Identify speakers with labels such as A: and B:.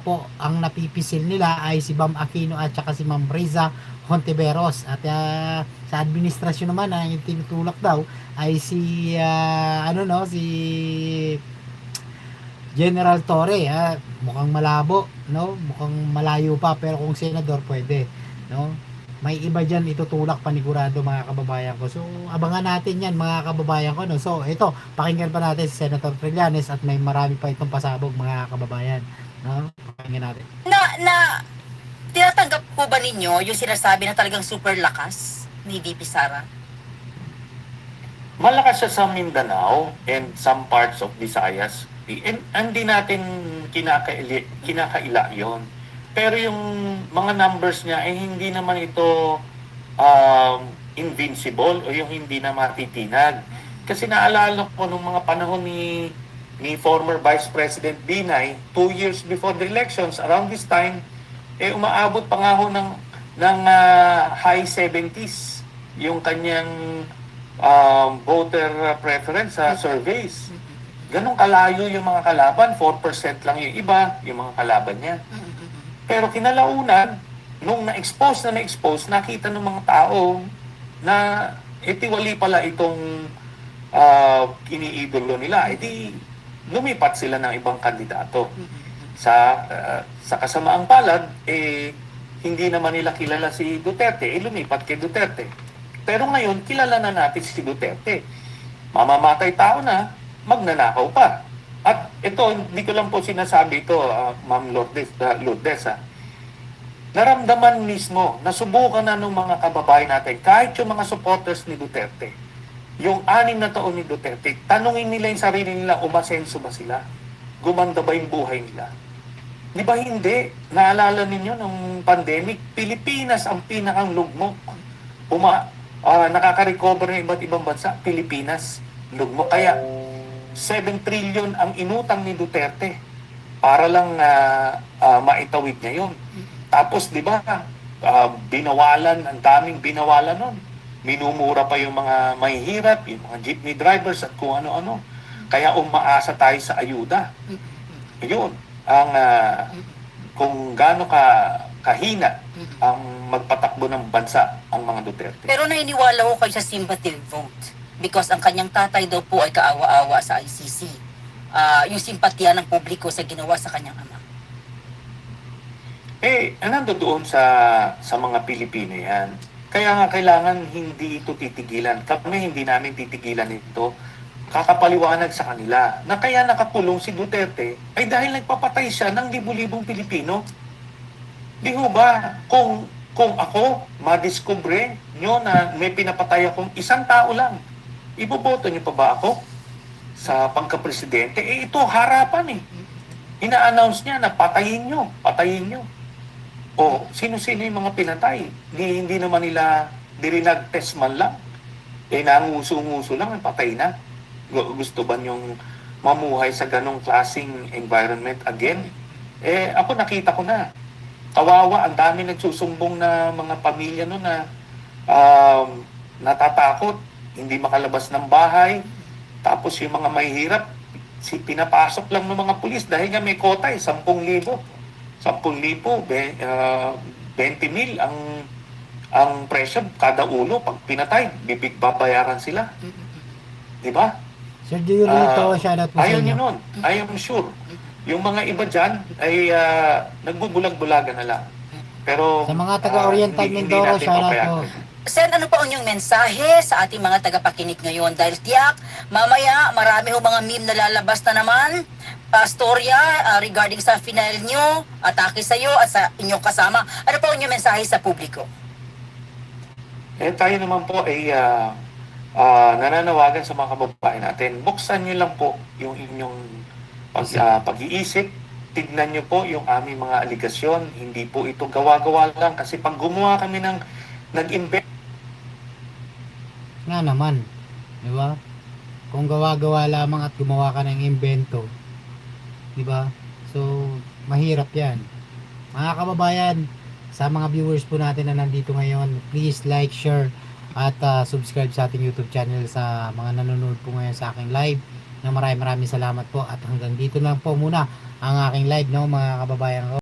A: po ang napipisil nila ay si Bam Aquino at saka si Ma'am Riza Hontiveros. At sa administrasyon naman ang tinutulak daw ay si si General Torre. Mukhang malabo, no? Mukhang malayo pa, pero kung senador pwede, no? May iba diyan itutulak panigurado, mga kababayan ko. So abangan natin 'yan, mga kababayan ko, no. So ito, pakinggan pa natin si Senator Trillanes at may marami pa itong pasabog, mga kababayan, no? Pakinggan natin.
B: Na tinatanggap po ba ninyo yung sinasabi na talagang super lakas ni VP Sara?
C: Malakas siya sa Mindanao and some parts of Visayas. Hindi natin kinakaila yon. Pero yung mga numbers niya ay hindi naman ito invincible o yung hindi na matitinag. Kasi naalala ko nung mga panahon ni former Vice President Binay, 2 years before the elections, around this time, umaabot pa nga ho ng high 70s yung kanyang voter preference sa surveys. Ganong kalayo yung mga kalaban, 4% lang yung iba, yung mga kalaban niya. Pero kinalaunan, nung na-expose, nakita ng mga tao na etiwali pala itong iniidolo nila. Di lumipat sila ng ibang kandidato. Sa kasamaang palad, hindi naman nila kilala si Duterte, lumipat kay Duterte. Pero ngayon, kilala na natin si Duterte. Mamamatay tao na, magnanakaw pa. At ito, hindi ko lang po sinasabi ito, Ma'am Lourdes, naramdaman mismo, nasubukan na ng mga kababayan natin, kahit yung mga supporters ni Duterte, yung 6 na taon ni Duterte, tanungin nila yung sarili nila, umasenso ba sila? Gumanda ba yung buhay nila? Di ba hindi? Naalala ninyo nung pandemic, Pilipinas ang pinakang lugmok. Nakaka-recover ng iba't ibang bansa, Pilipinas, lugmok. Kaya 7 trillion ang inutang ni Duterte para lang maitawid niya yun. Tapos, di ba, binawalan, ang daming binawalan nun. Minumura pa yung mga mahihirap, yung mga jeepney drivers at kung ano-ano. Kaya umaasa tayo sa ayuda. Yun, kung gaano kahina ang magpatakbo ng bansa ang mga Duterte.
B: Pero nainiwala ko kayo sa sympathy vote because ang kanyang tatay daw po ay kaawa-awa sa ICC. Yung simpatya ng publiko sa ginawa sa kanyang ama.
C: Nando doon sa mga Pilipino yan. Kaya nga kailangan hindi ito titigilan. Kami hindi namin titigilan ito. Kakapaliwanag sa kanila na kaya nakakulong si Duterte ay dahil nagpapatay siya ng libu-libong Pilipino. Di ho ba, kung ako madiskubre nyo na may pinapatay akong isang tao lang, iboboto nyo pa ba ako sa pagka-presidente? Ito harapan Ina-announce niya na patayin nyo. O sino-sino yung mga pinatay? Hindi naman nila dirinag-test man lang. Nanguso-nguso lang, patay na. Gusto ba nyong mamuhay sa ganong klaseng environment again? Ako nakita ko na. Kawawa, ang dami nagsusumbong na mga pamilya no na natatakot, hindi makalabas ng bahay. Tapos yung mga mahihirap, pinapasok lang ng mga pulis dahil nga may kota 10,000. 10,000, 20,000 ang presyo kada ulo. Pag pinatay, babayaran sila. Di ba?
A: Sir Giolito, shoutout po sa
C: Ayaw
A: inyo.
C: nyo nun. I am sure. Yung mga iba dyan ay nagbubulag-bulagan na lang. Pero
A: Sa mga taga-Oriental Mindoro, shoutout po.
B: Sen, ano pa ang inyong mensahe sa ating mga tagapakinig ngayon? Dahil tiyak, mamaya marami ho mga meme na lalabas na naman, storya regarding sa final nyo, atake sa iyo at sa inyong kasama. Ano pa ang inyong mensahe sa publiko?
C: Tayo naman po ay nananawagan sa mga kababayan natin. Buksan nyo lang po yung inyong pag-iisip. Tignan nyo po yung aming mga aligasyon. Hindi po ito gawa-gawa lang. Kasi pag gumawa kami ng nag-invest
A: Nga naman, di ba? Kung gawa-gawa lamang at gumawa ka ng invento, di ba? So, mahirap yan. Mga kababayan, sa mga viewers po natin na nandito ngayon, please like, share, at subscribe sa ating YouTube channel. Sa mga nanonood po ngayon sa aking live, Na maraming salamat po at hanggang dito lang po muna ang aking live, no, mga kababayan ko.